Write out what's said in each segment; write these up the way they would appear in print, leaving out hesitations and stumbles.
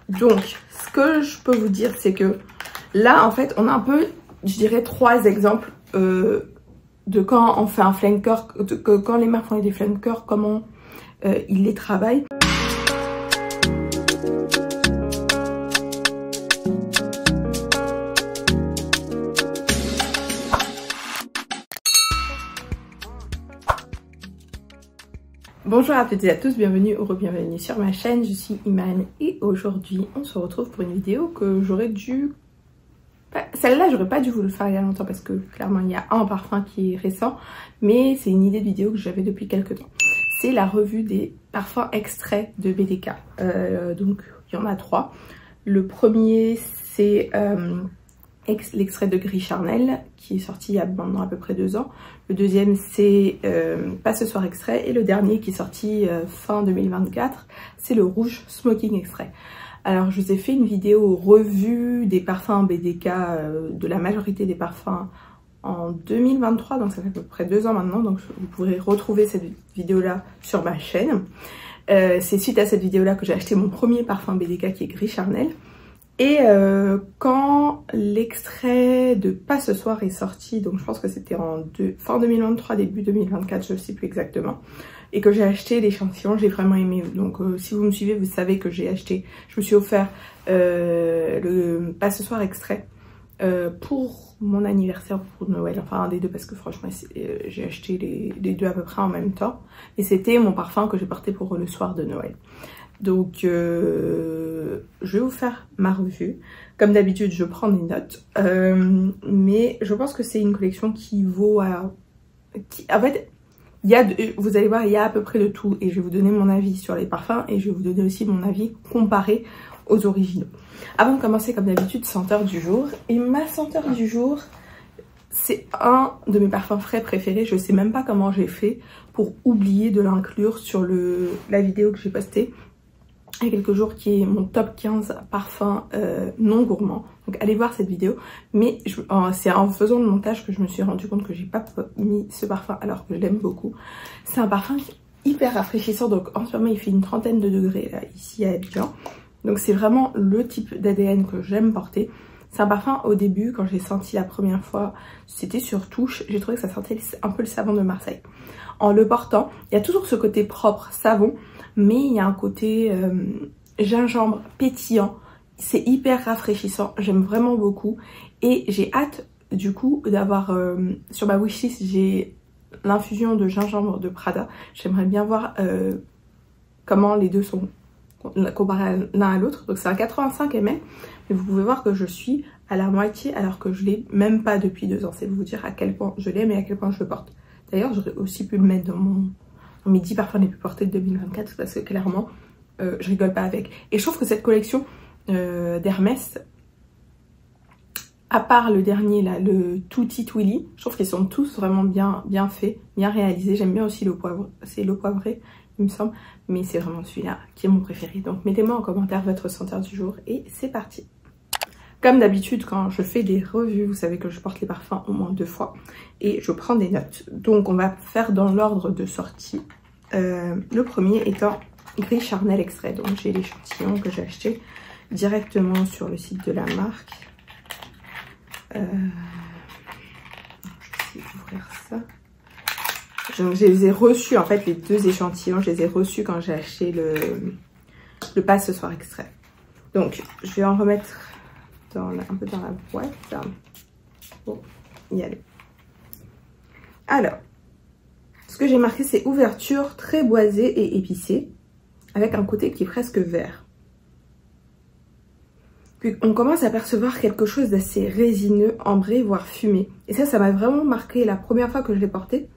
Donc, ce que je peux vous dire, c'est que là, en fait, on a un peu, je dirais, 3 exemples de quand on fait un flanker, quand les marques font des flankers, comment ils les travaillent. Bonjour à toutes et à tous, bienvenue ou re-bienvenue sur ma chaîne, je suis Iman et aujourd'hui on se retrouve pour une vidéo que j'aurais dû... Celle-là j'aurais pas dû vous le faire il y a longtemps parce que clairement il y a un parfum qui est récent, mais c'est une idée de vidéo que j'avais depuis quelques temps. C'est la revue des parfums extraits de BDK, donc il y en a 3. Le premier c'est l'extrait de Gris Charnel qui est sorti il y a maintenant à peu près 2 ans. Le deuxième c'est Pas ce soir extrait et le dernier qui est sorti fin 2024 c'est le Rouge Smoking extrait. Alors je vous ai fait une vidéo revue des parfums BDK, de la majorité des parfums en 2023, donc ça fait à peu près 2 ans maintenant, donc vous pourrez retrouver cette vidéo là sur ma chaîne. C'est suite à cette vidéo là que j'ai acheté mon premier parfum BDK qui est Gris Charnel. Et quand l'extrait de Pas ce soir est sorti, donc je pense que c'était en fin 2023, début 2024, je ne sais plus exactement, et que j'ai acheté l'échantillon, j'ai vraiment aimé. Donc si vous me suivez, vous savez que j'ai acheté, je me suis offert le Pas ce soir extrait pour mon anniversaire, pour Noël, enfin un des deux parce que franchement j'ai acheté les deux à peu près en même temps. Et c'était mon parfum que j'ai porté pour le soir de Noël. Donc je vais vous faire ma revue. Comme d'habitude je prends des notes, mais je pense que c'est une collection qui vaut à... En fait, vous allez voir, il y a à peu près de tout et je vais vous donner mon avis sur les parfums et je vais vous donner aussi mon avis comparé aux originaux. Avant de commencer, comme d'habitude, senteur du jour. Et ma senteur du jour, c'est un de mes parfums frais préférés. Je sais même pas comment j'ai fait pour oublier de l'inclure sur la vidéo que j'ai postée il y a quelques jours, qui est mon top 15 parfums non gourmands. Donc allez voir cette vidéo. Mais c'est en faisant le montage que je me suis rendu compte que j'ai pas mis ce parfum alors que je l'aime beaucoup. C'est un parfum hyper rafraîchissant. Donc en ce moment il fait une 30aine de degrés là, ici à Abidjan. Donc c'est vraiment le type d'ADN que j'aime porter. C'est un parfum, au début, quand j'ai senti la première fois, c'était sur touche. J'ai trouvé que ça sentait un peu le savon de Marseille. En le portant, il y a toujours ce côté propre, savon, mais il y a un côté gingembre pétillant. C'est hyper rafraîchissant, j'aime vraiment beaucoup. Et j'ai hâte, du coup, d'avoir... sur ma wishlist, j'ai l'infusion de gingembre de Prada. J'aimerais bien voir comment les deux sont comparés l'un à l'autre. Donc c'est un 85 ml, mais vous pouvez voir que je suis à la moitié alors que je l'ai même pas depuis 2 ans. C'est vous dire à quel point je l'aime et à quel point je le porte. D'ailleurs j'aurais aussi pu le mettre dans mes 10 parfums les plus portés de 2024 parce que clairement je rigole pas avec. Et je trouve que cette collection d'Hermès, à part le dernier là, le Tutti Twilly, je trouve qu'ils sont tous vraiment bien faits, bien réalisés. J'aime bien aussi le poivre, c'est le poivré il me semble, mais c'est vraiment celui-là qui est mon préféré. Donc mettez-moi en commentaire votre senteur du jour et c'est parti. Comme d'habitude quand je fais des revues, vous savez que je porte les parfums au moins 2 fois et je prends des notes. Donc on va faire dans l'ordre de sortie. Le premier étant Gris Charnel extrait. Donc j'ai l'échantillon que j'ai acheté directement sur le site de la marque. Je vais ouvrir ça. Je les ai reçus, en fait, les 2 échantillons, je les ai reçus quand j'ai acheté le Pas ce soir extrait. Donc, je vais en remettre un peu dans la boîte. Pour y aller. Alors, ce que j'ai marqué, c'est ouverture très boisée et épicée, avec un côté qui est presque vert. Puis, on commence à percevoir quelque chose d'assez résineux, ambré, voire fumé. Et ça m'a vraiment marqué la première fois que je l'ai porté.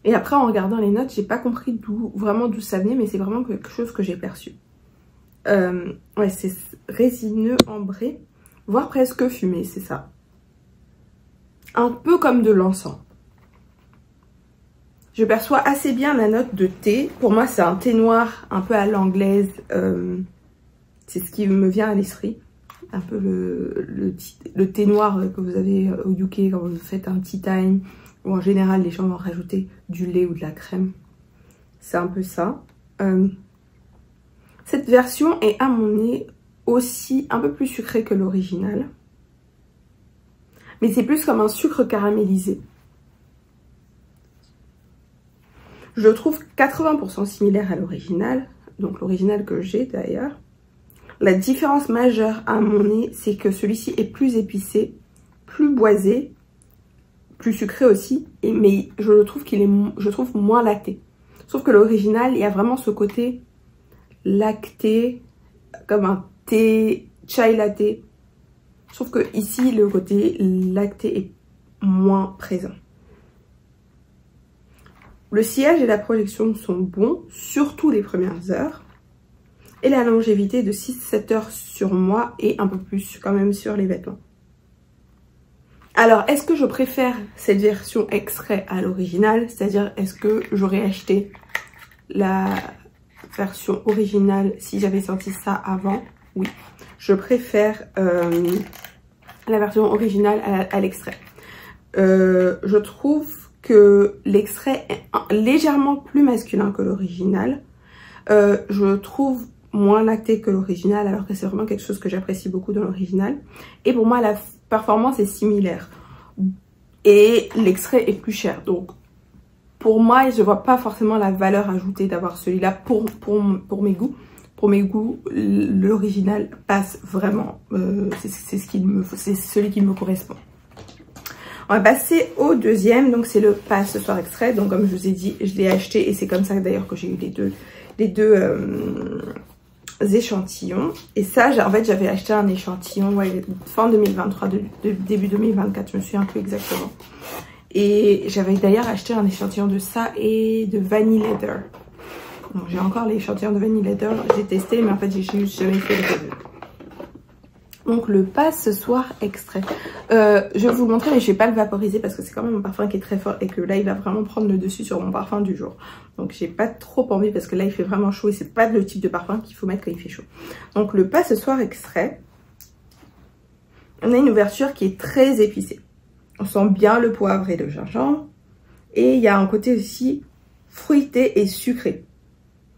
Et après, en regardant les notes, j'ai pas compris vraiment d'où ça venait, mais c'est vraiment quelque chose que j'ai perçu. Ouais, c'est résineux, ambré, voire presque fumé, c'est ça. Un peu comme de l'encens. Je perçois assez bien la note de thé. Pour moi, c'est un thé noir, un peu à l'anglaise. C'est ce qui me vient à l'esprit. Un peu le thé noir que vous avez au UK quand vous faites un tea time. Ou en général, les gens vont rajouter du lait ou de la crème. C'est un peu ça. Cette version est à mon nez aussi un peu plus sucré que l'original. Mais c'est plus comme un sucre caramélisé. Je le trouve 80% similaire à l'original. Donc l'original que j'ai d'ailleurs. La différence majeure à mon nez, c'est que celui-ci est plus épicé, plus boisé, plus sucré aussi. Mais je le trouve je trouve moins lacté. Sauf que l'original, il y a vraiment ce côté lacté, comme un thé, chai latte. Je trouve que ici, le côté lacté est moins présent. Le sillage et la projection sont bons, surtout les premières heures. Et la longévité de 6-7 heures sur moi et un peu plus quand même sur les vêtements. Alors, est-ce que je préfère cette version extrait à l'original? C'est-à-dire, est-ce que j'aurais acheté la version originale si j'avais sorti ça avant? Oui. Je préfère la version originale à l'extrait. Je trouve que l'extrait est légèrement plus masculin que l'original. Je trouve moins lacté que l'original, alors que c'est vraiment quelque chose que j'apprécie beaucoup dans l'original. Et pour moi, la performance est similaire. Et l'extrait est plus cher. Donc, pour moi, je ne vois pas forcément la valeur ajoutée d'avoir celui-là pour mes goûts. Pour mes goûts, l'original passe vraiment. C'est celui qui me correspond. On va passer au deuxième. Donc, c'est le passe ce soir extrait. Donc, comme je vous ai dit, je l'ai acheté. Et c'est comme ça d'ailleurs que j'ai eu les deux échantillons. Et ça, en fait, j'avais acheté un échantillon fin 2023, début 2024. Je me souviens plus exactement. Et j'avais d'ailleurs acheté un échantillon de ça et de Vanilla Leather. J'ai encore l'échantillon de Vanilla Leather, j'ai testé, mais en fait, j'ai jamais fait le review. Donc, le passe ce soir extrait. Je vais vous le montrer, mais je ne vais pas le vaporiser parce que c'est quand même un parfum qui est très fort et que là, il va vraiment prendre le dessus sur mon parfum du jour. Donc, j'ai pas trop envie parce que là, il fait vraiment chaud et c'est pas le type de parfum qu'il faut mettre quand il fait chaud. Donc, le passe ce soir extrait. On a une ouverture qui est très épicée. On sent bien le poivre et le gingembre. Et il y a un côté aussi fruité et sucré.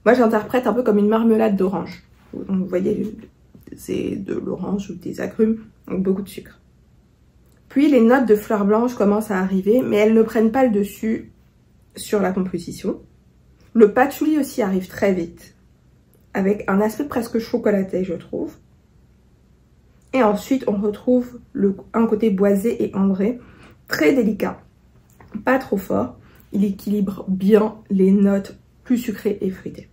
Moi, j'interprète un peu comme une marmelade d'orange. Donc, vous voyez, c'est de l'orange ou des agrumes, donc beaucoup de sucre. Puis, les notes de fleurs blanches commencent à arriver, mais elles ne prennent pas le dessus sur la composition. Le patchouli aussi arrive très vite, avec un aspect presque chocolaté, je trouve. Et ensuite, on retrouve un côté boisé et ambré, très délicat, pas trop fort. Il équilibre bien les notes plus sucrées et fruitées.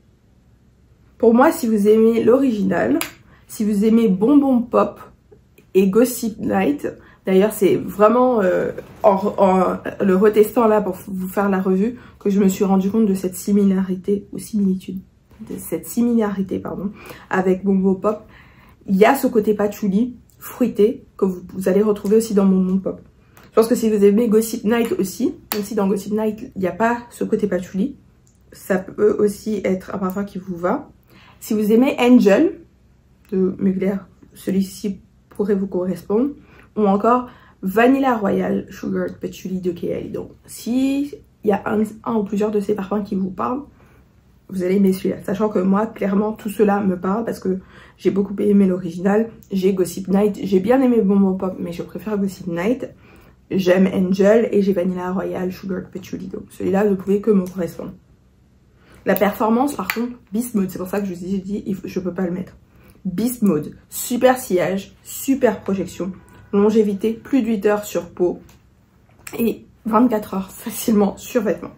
Pour moi, si vous aimez l'original, si vous aimez Bonbon Pop et Gossip Night, d'ailleurs, c'est vraiment en le retestant là pour vous faire la revue que je me suis rendu compte de cette similarité ou similitude, avec Bonbon Pop. Il y a ce côté patchouli fruité que vous allez retrouver aussi dans Bonbon Pop. Je pense que si vous aimez Gossip Night aussi, même si dans Gossip Night, il n'y a pas ce côté patchouli, ça peut aussi être un parfum qui vous va. Si vous aimez Angel de Mugler, celui-ci pourrait vous correspondre. Ou encore Vanilla Royal Sugar Patchouli de Kayali. Donc, si il y a un ou plusieurs de ces parfums qui vous parlent, vous allez aimer celui-là. Sachant que moi, clairement, tout cela me parle parce que j'ai beaucoup aimé l'original. J'ai Gossip Night, j'ai bien aimé Bonbon Pop, mais je préfère Gossip Night. J'aime Angel et j'ai Vanilla Royal Sugar Patchouli. Donc, celui-là ne pouvait que me correspondre. La performance, par contre, Beast Mode, c'est pour ça que je vous ai dit, je peux pas le mettre. Beast Mode, super sillage, super projection, longévité, plus de 8 heures sur peau et 24 heures facilement sur vêtements.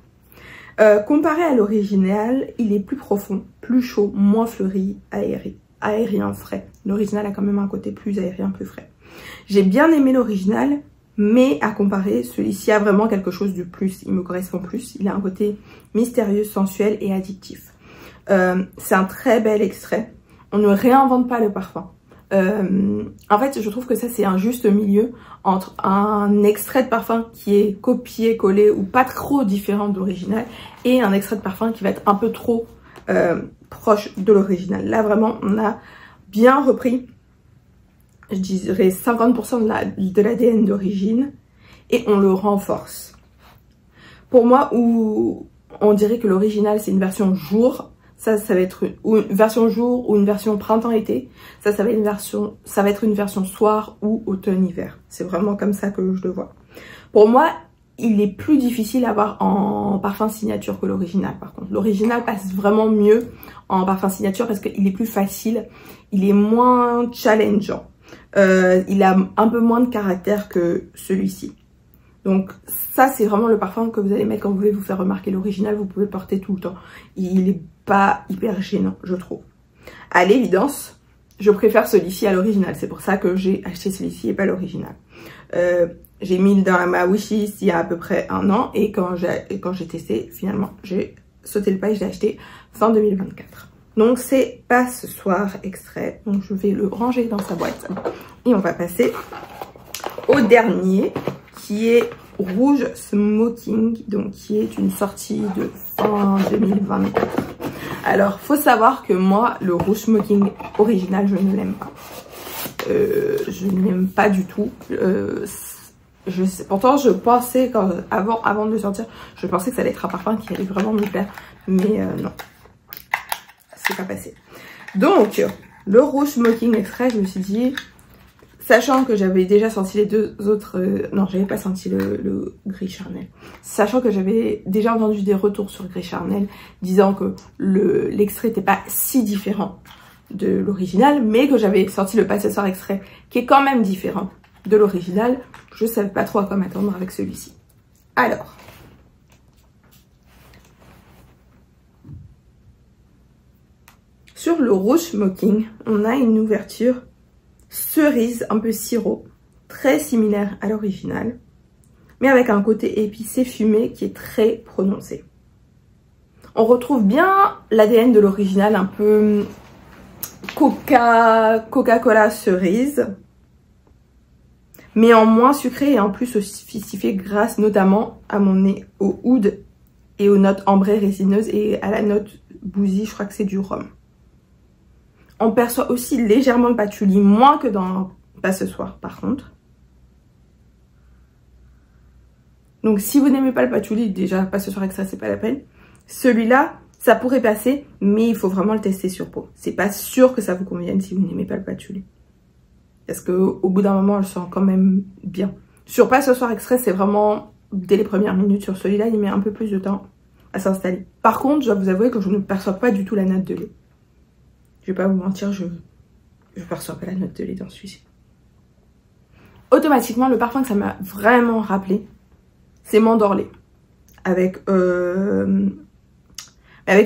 Comparé à l'original, il est plus profond, plus chaud, moins fleuri, aérien, frais. L'original a quand même un côté plus aérien, plus frais. J'ai bien aimé l'original, mais à comparer, celui-ci a vraiment quelque chose de plus, il me correspond plus. Il a un côté mystérieux, sensuel et addictif. C'est un très bel extrait. On ne réinvente pas le parfum. En fait, je trouve que ça, c'est un juste milieu entre un extrait de parfum qui est copié-collé ou pas trop différent de l'original et un extrait de parfum qui va être un peu trop proche de l'original. Là, vraiment, on a bien repris, je dirais 50% de l'ADN d'origine et on le renforce. Pour moi, où on dirait que l'original, c'est une version jour, Ça va être une version jour ou une version printemps-été. Ça va être une version soir ou automne-hiver. C'est vraiment comme ça que je le vois. Pour moi, il est plus difficile à avoir en parfum signature que l'original par contre. L'original passe vraiment mieux en parfum signature parce qu'il est plus facile. Il est moins challengeant. Il a un peu moins de caractère que celui-ci. Donc ça c'est vraiment le parfum que vous allez mettre quand vous voulez vous faire remarquer. L'original vous pouvez le porter tout le temps. Il est pas hyper gênant je trouve. À l'évidence, je préfère celui-ci à l'original. C'est pour ça que j'ai acheté celui-ci et pas l'original. J'ai mis dans ma wishlist il y a à peu près 1 an et quand j'ai testé, finalement j'ai sauté le pas et je l'ai acheté fin 2024. Donc c'est pas ce soir extrait. Donc je vais le ranger dans sa boîte et on va passer au dernier qui est Rouge Smoking, donc qui est une sortie de fin 2024. Alors faut savoir que moi le Rouge Smoking original je ne l'aime pas. Je ne l'aime pas du tout. Pourtant je pensais avant de le sortir, je pensais que ça allait être un parfum qui allait vraiment me plaire, mais non, c'est pas passé. Donc le Rouge Smoking extrait, je me suis dit, sachant que j'avais déjà senti les deux autres, non j'avais pas senti le Gris Charnel, sachant que j'avais déjà entendu des retours sur Gris Charnel disant que l'extrait n'était pas si différent de l'original, mais que j'avais sorti le Possessor extrait qui est quand même différent de l'original, je savais pas trop à quoi m'attendre avec celui-ci. Alors, sur le Rouge Smoking, on a une ouverture cerise, un peu sirop, très similaire à l'original, mais avec un côté épicé fumé qui est très prononcé. On retrouve bien l'ADN de l'original, un peu Coca-Cola cerise, mais en moins sucré et en plus sophistiqué grâce notamment à mon nez au oud et aux notes ambrées résineuses et à la note bousy, je crois que c'est du rhum. On perçoit aussi légèrement le patchouli, moins que dans Pas ce soir par contre. Donc si vous n'aimez pas le patchouli, déjà Pas ce soir extra c'est pas la peine. Celui-là, ça pourrait passer, mais il faut vraiment le tester sur peau. C'est pas sûr que ça vous convienne si vous n'aimez pas le patchouli. Parce qu'au bout d'un moment, elle sent quand même bien. Sur Pas ce soir extrait, c'est vraiment dès les premières minutes. Sur celui-là, il met un peu plus de temps à s'installer. Par contre, je dois vous avouer que je ne perçois pas du tout la note de lait. Je vais pas vous mentir, je perçois pas la note de lait dans celui-ci. Automatiquement, le parfum que ça m'a vraiment rappelé, c'est Mandorlé. Avec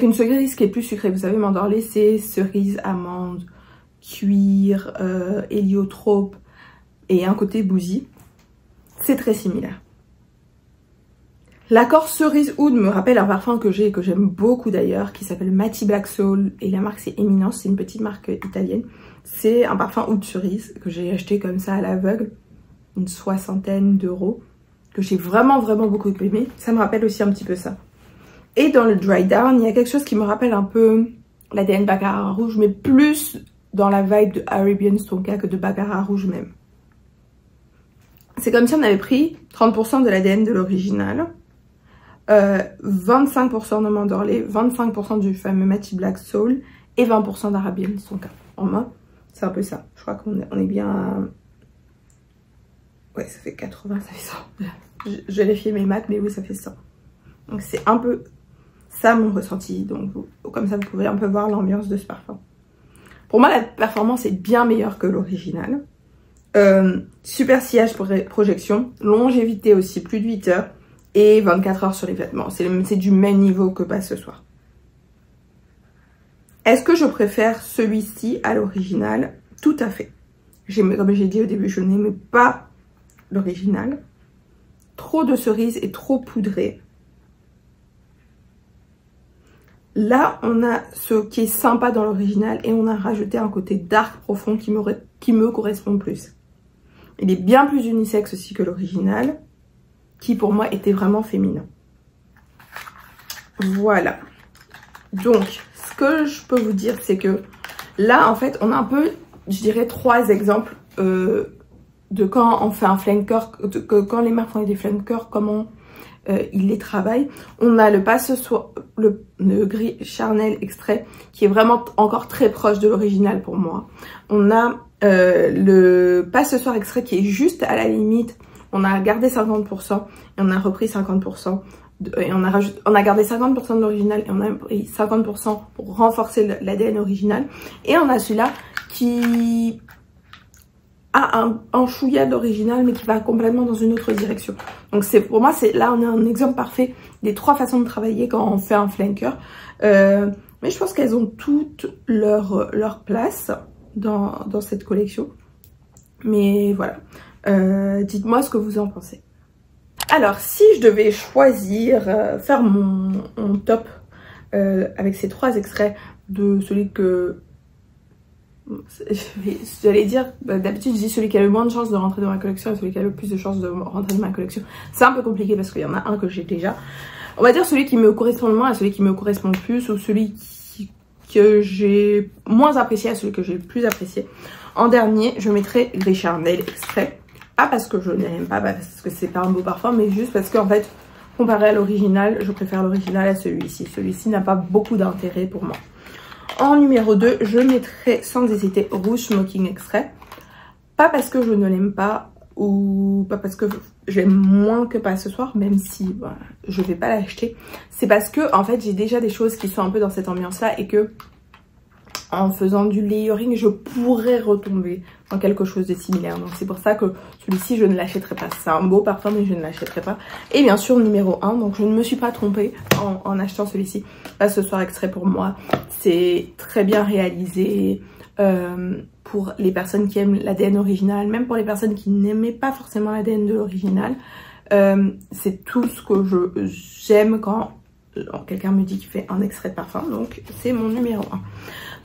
une cerise qui est plus sucrée. Vous savez, Mandorlé, c'est cerise, amande, cuir, héliotrope et un côté bousy. C'est très similaire. L'accord cerise oud me rappelle un parfum que j'ai et que j'aime beaucoup d'ailleurs, qui s'appelle Matty Black Soul et la marque c'est Eminence, c'est une petite marque italienne. C'est un parfum oud cerise que j'ai acheté comme ça à l'aveugle, une 60aine d'euros, que j'ai vraiment beaucoup aimé. Ça me rappelle aussi un petit peu ça. Et dans le Dry Down, il y a quelque chose qui me rappelle un peu l'ADN Baccarat Rouge, mais plus dans la vibe de Arabian Stonka que de Baccarat Rouge même. C'est comme si on avait pris 30% de l'ADN de l'original, 25% de Mandorlé, 25% du fameux Matty Black Soul et 20% d'Arabian Stonka. En main, c'est un peu ça. Je crois qu'on est bien à... Ouais, ça fait 80, ça fait 100. Je vérifie mes maths, mais oui, ça fait 100. Donc c'est un peu ça mon ressenti. Donc comme ça, vous pouvez un peu voir l'ambiance de ce parfum. Pour moi, la performance est bien meilleure que l'original. Super sillage pour projection, longévité aussi, plus de 8 heures et 24 heures sur les vêtements. C'est du même niveau que Pas ce soir. Est-ce que je préfère celui-ci à l'original? Tout à fait. Comme j'ai dit au début, je n'aimais pas l'original. Trop de cerises et trop poudré. Là, on a ce qui est sympa dans l'original et on a rajouté un côté dark profond qui me correspond plus. Il est bien plus unisexe aussi que l'original, qui pour moi était vraiment féminin. Voilà. Donc, ce que je peux vous dire, c'est que là, en fait, on a un peu, je dirais, 3 exemples de quand on fait un flanker, quand les marques font des flankers, comment il les travaille. On a le le gris charnel extrait qui est vraiment encore très proche de l'original pour moi. On a le pas ce soir extrait qui est juste à la limite. On a gardé 50% et on a repris 50%. Et on a gardé 50% de l'original et on a pris 50% pour renforcer l'ADN original. Et on a celui-là qui a un chouïa d'original mais qui va complètement dans une autre direction. Donc pour moi, là on a un exemple parfait des 3 façons de travailler quand on fait un flanker. Mais je pense qu'elles ont toutes leur place dans cette collection. Mais voilà, dites-moi ce que vous en pensez. Alors, si je devais choisir, faire mon top avec ces 3 extraits de celui que... J'allais dire, d'habitude je dis celui qui a le moins de chances de rentrer dans ma collection et celui qui a le plus de chances de rentrer dans ma collection. C'est un peu compliqué parce qu'il y en a un que j'ai déjà. On va dire celui qui me correspond le moins à celui qui me correspond le plus, ou celui que j'ai moins apprécié à celui que j'ai le plus apprécié. En dernier, je mettrai Gris Charnel extrait. Pas parce que je n'aime pas, parce que c'est pas un beau parfum, mais juste parce qu'en fait, comparé à l'original, je préfère l'original à celui-ci. Celui-ci n'a pas beaucoup d'intérêt pour moi. En numéro 2, je mettrai sans hésiter Rouge Smoking extrait. Pas parce que je ne l'aime pas, ou pas parce que j'aime moins que Pas ce soir, même si voilà, je vais pas l'acheter. C'est parce que en fait, j'ai déjà des choses qui sont un peu dans cette ambiance-là et que en faisant du layering, je pourrais retomber dans quelque chose de similaire. Donc c'est pour ça que celui-ci, je ne l'achèterai pas. C'est un beau parfum, mais je ne l'achèterai pas. Et bien sûr, numéro 1, donc je ne me suis pas trompée en achetant celui-ci. Pas ce soir extrait pour moi. C'est très bien réalisé pour les personnes qui aiment l'ADN original, même pour les personnes qui n'aimaient pas forcément l'ADN de l'original. C'est tout ce que j'aime quand quelqu'un me dit qu'il fait un extrait de parfum. Donc c'est mon numéro 1.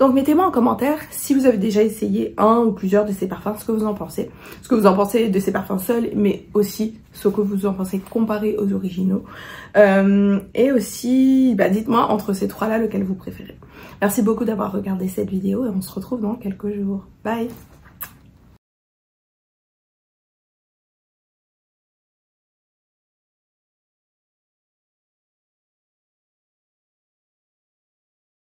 Donc mettez-moi en commentaire si vous avez déjà essayé un ou plusieurs de ces parfums, ce que vous en pensez. Ce que vous en pensez de ces parfums seuls, mais aussi ce que vous en pensez comparé aux originaux. Et aussi, dites-moi entre ces 3-là lequel vous préférez. Merci beaucoup d'avoir regardé cette vidéo et on se retrouve dans quelques jours. Bye!